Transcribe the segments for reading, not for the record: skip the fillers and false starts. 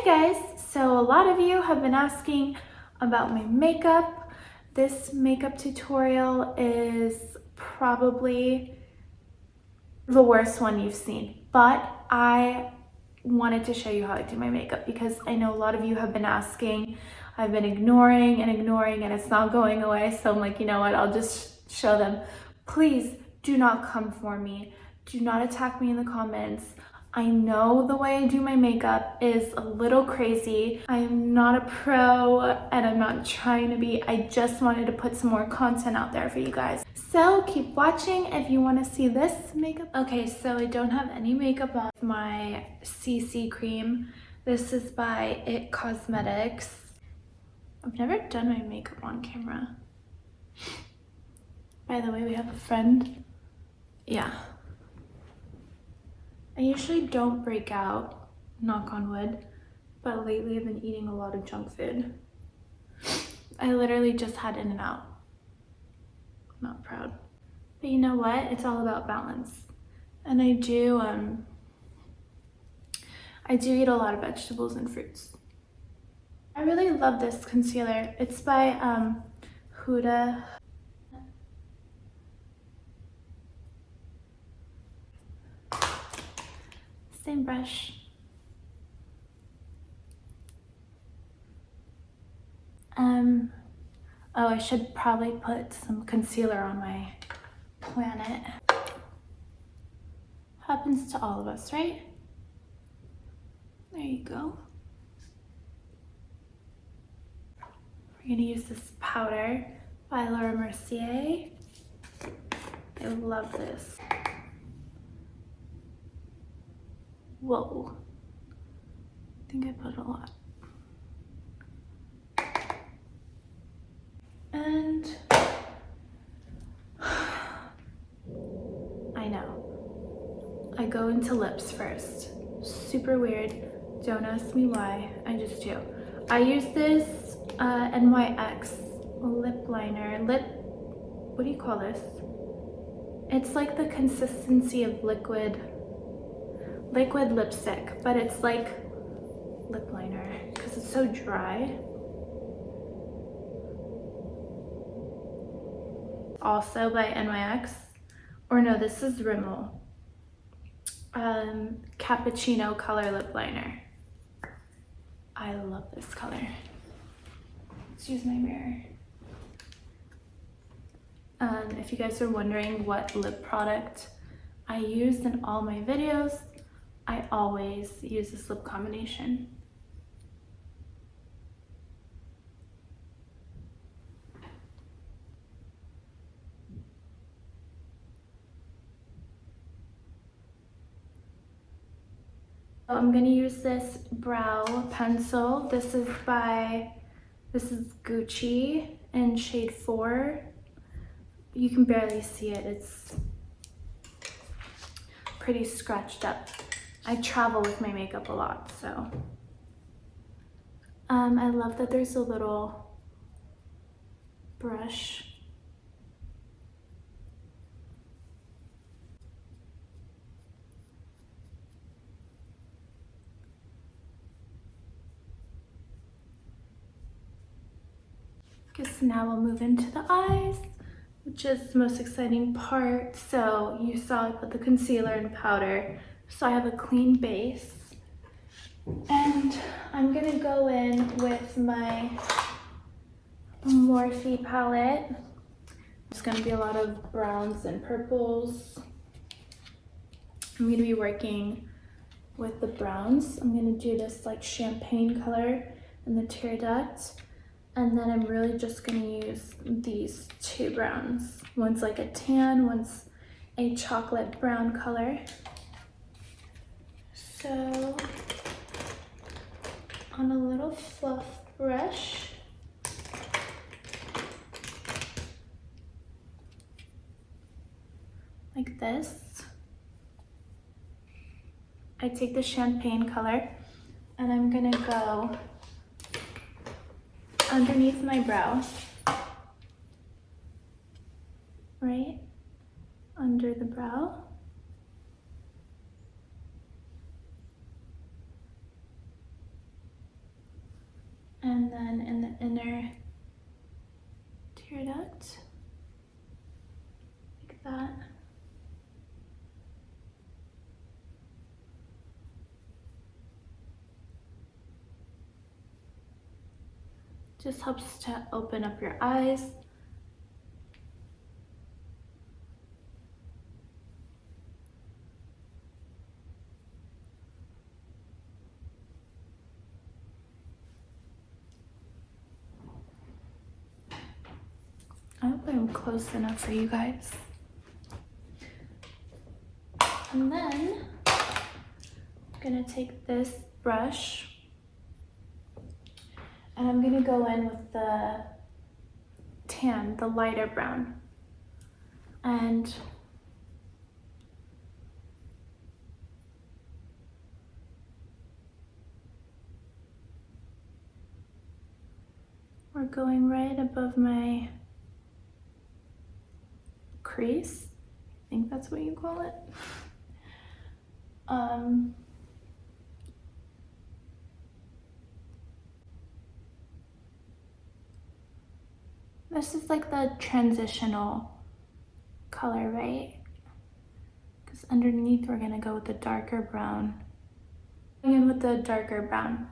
guys, so a lot of you have been asking about my makeup. This makeup tutorial is probably the worst one you've seen, but I wanted to show you how I do my makeup because I know a lot of you have been asking. I've been ignoring and it's not going away, so I'm like, you know what, I'll just show them. Please do not come for me. Do not attack me in the comments. I know the way I do my makeup is a little crazy. I am not a pro and I'm not trying to be. I just wanted to put some more content out there for you guys. So keep watching if you want to see this makeup. Okay, so I don't have any makeup on. My CC cream. This is by IT Cosmetics. I've never done my makeup on camera. By the way, we have a friend. Yeah. I usually don't break out, knock on wood, but lately I've been eating a lot of junk food. I literally just had In-N-Out. I'm not proud. But you know what? It's all about balance. And I do eat a lot of vegetables and fruits. I really love this concealer. It's by Huda. Same brush. Oh, I should probably put some concealer on my planet. Happens to all of us, right? There you go. We're gonna use this powder by Laura Mercier. I love this. Whoa. I think I put a lot. And I know. I go into lips first. Super weird. Don't ask me why. I just do. I use this NYX lip liner. What do you call this? It's like the consistency of liquid lipstick, but it's like lip liner because it's so dry. Also by NYX, or no, this is Rimmel. Cappuccino color lip liner. I love this color. Let's use my mirror. If you guys are wondering what lip product I use in all my videos, I always use this lip combination. I'm gonna use this brow pencil. This is Gucci in shade 4. You can barely see it. It's pretty scratched up. I travel with my makeup a lot, so. I love that there's a little brush. Guess now we'll move into the eyes, which is the most exciting part. So you saw I put the concealer and powder, so I have a clean base. And I'm gonna go in with my Morphe palette. It's gonna be a lot of browns and purples. I'm gonna be working with the browns. I'm gonna do this like champagne color and the tear duct. And then I'm really just gonna use these two browns. One's like a tan, one's a chocolate brown color. So on a little fluff brush, like this, I take the champagne color and I'm gonna go underneath my brow, right under the brow. then in the inner tear duct, like that. Just helps to open up your eyes. I hope I'm close enough for you guys. And then I'm gonna take this brush and I'm gonna go in with the tan, the lighter brown. And we're going right above my crease. I think that's what you call it. This is like the transitional color, right? Because underneath we're gonna go with the darker brown. Going in with the darker brown.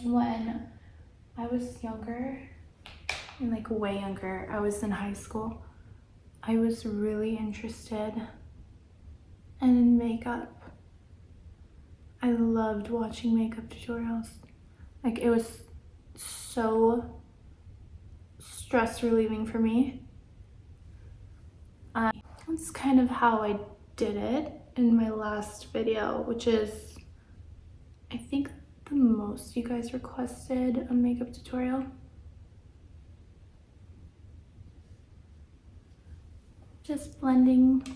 When I was younger, and like way younger, I was in high school, I was really interested in makeup. I loved watching makeup tutorials. Like, it was so stress relieving for me. That's kind of how I did it in my last video, which is, I think, the most you guys requested a makeup tutorial. Just blending.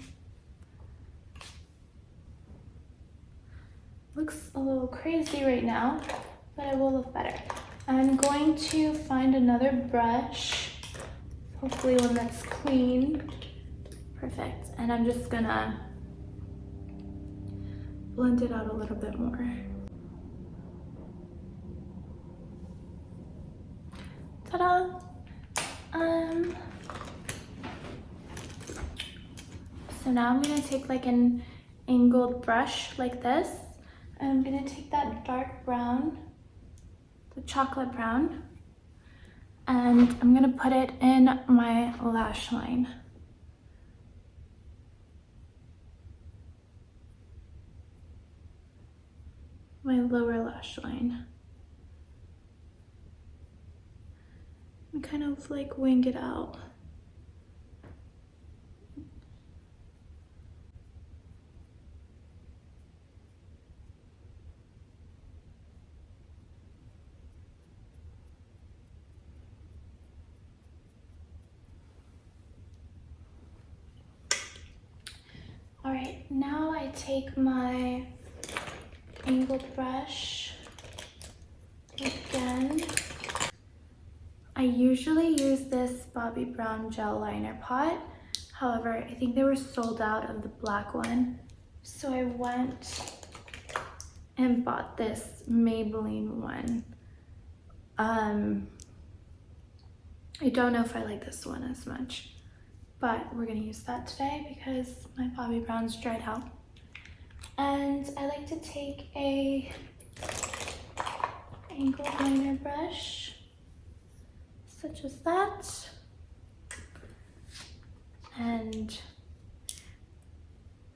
Looks a little crazy right now, but it will look better. I'm going to find another brush, hopefully one that's clean. Perfect. And I'm just gonna blend it out a little bit more. Ta-da! So now I'm gonna take like an angled brush like this, and I'm gonna take that dark brown, the chocolate brown, and I'm gonna put it in my lash line. My lower lash line. And kind of like wing it out. All right, now I take my angled brush again. I usually use this Bobbi Brown gel liner pot. However, I think they were sold out of the black one. So I went and bought this Maybelline one. I don't know if I like this one as much, but we're gonna use that today because my Bobbi Brown's dried out. And I like to take a angled liner brush, such as that, and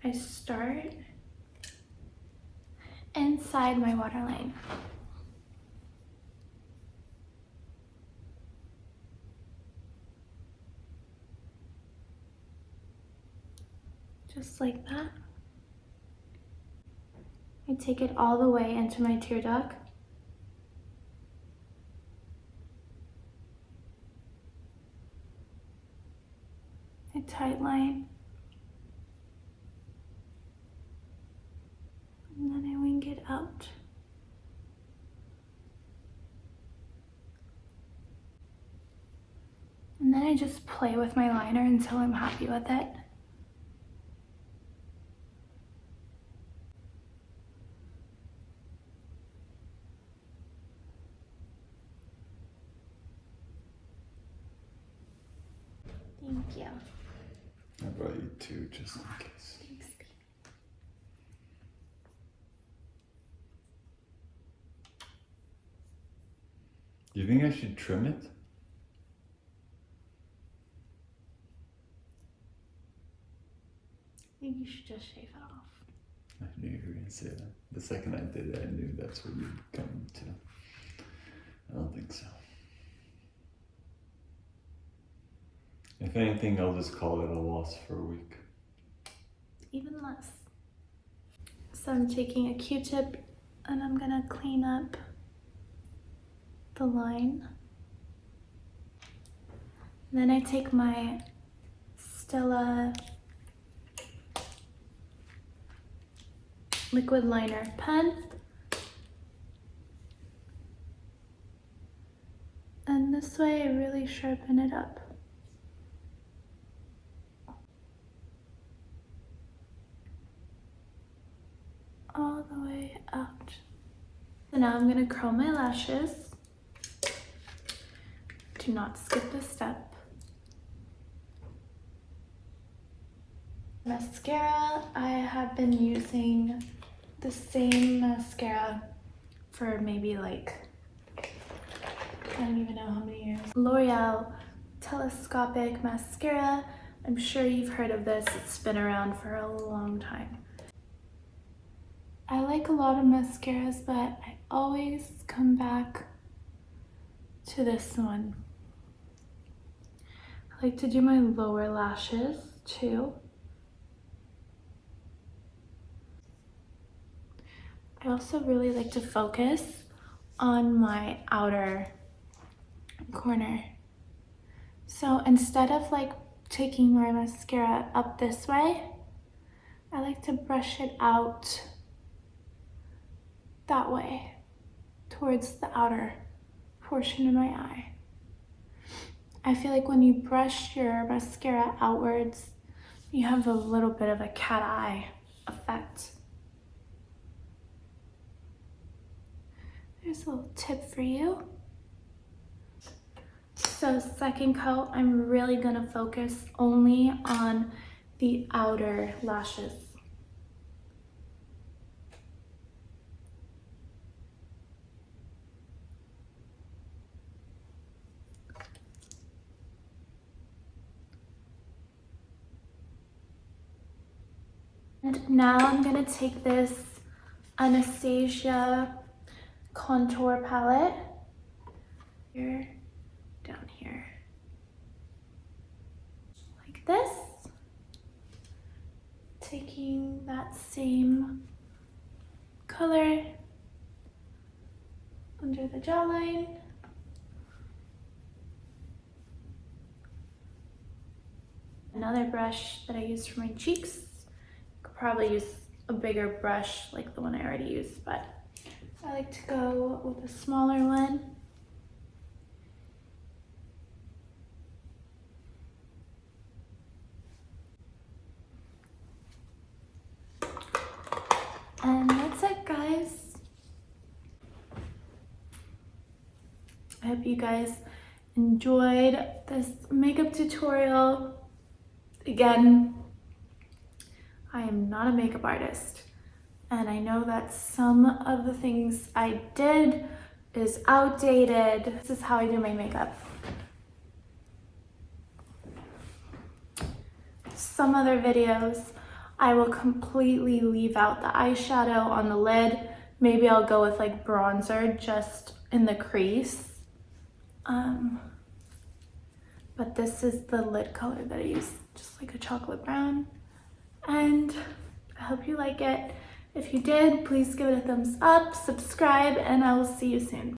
I start inside my waterline. Just like that. I take it all the way into my tear duct. A tight line. And then I wing it out. And then I just play with my liner until I'm happy with it. Thank you. I brought you two just in case. Thanks, baby. Do you think I should trim it? I think you should just shave it off. I knew you were going to say that. The second I did it, I knew that's what you'd come to. I don't think so. If anything, I'll just call it a loss for a week. Even less. So I'm taking a Q-tip and I'm gonna clean up the line. Then I take my Stella liquid liner pen, and this way I really sharpen it up. All the way out. So now I'm gonna curl my lashes. Do not skip a step. Mascara, I have been using the same mascara for maybe like, I don't even know how many years. L'Oreal Telescopic Mascara. I'm sure you've heard of this. It's been around for a long time. I like a lot of mascaras, but I always come back to this one. I like to do my lower lashes too. I also really like to focus on my outer corner. So instead of like taking my mascara up this way, I like to brush it out that way towards the outer portion of my eye. I feel like when you brush your mascara outwards, you have a little bit of a cat eye effect. There's a little tip for you. So second coat, I'm really gonna focus only on the outer lashes. And now I'm gonna take this Anastasia contour palette here, down here, like this. Taking that same color under the jawline. Another brush that I use for my cheeks. Could probably use a bigger brush like the one I already used, but I like to go with a smaller one. And that's it, guys. I hope you guys enjoyed this makeup tutorial. Again, I am not a makeup artist, and I know that some of the things I did is outdated. This is how I do my makeup. Some other videos, I will completely leave out the eyeshadow on the lid. Maybe I'll go with like bronzer just in the crease. But this is the lid color that I use, just like a chocolate brown. And I hope you like it. If you did, please give it a thumbs up, subscribe, and I will see you soon.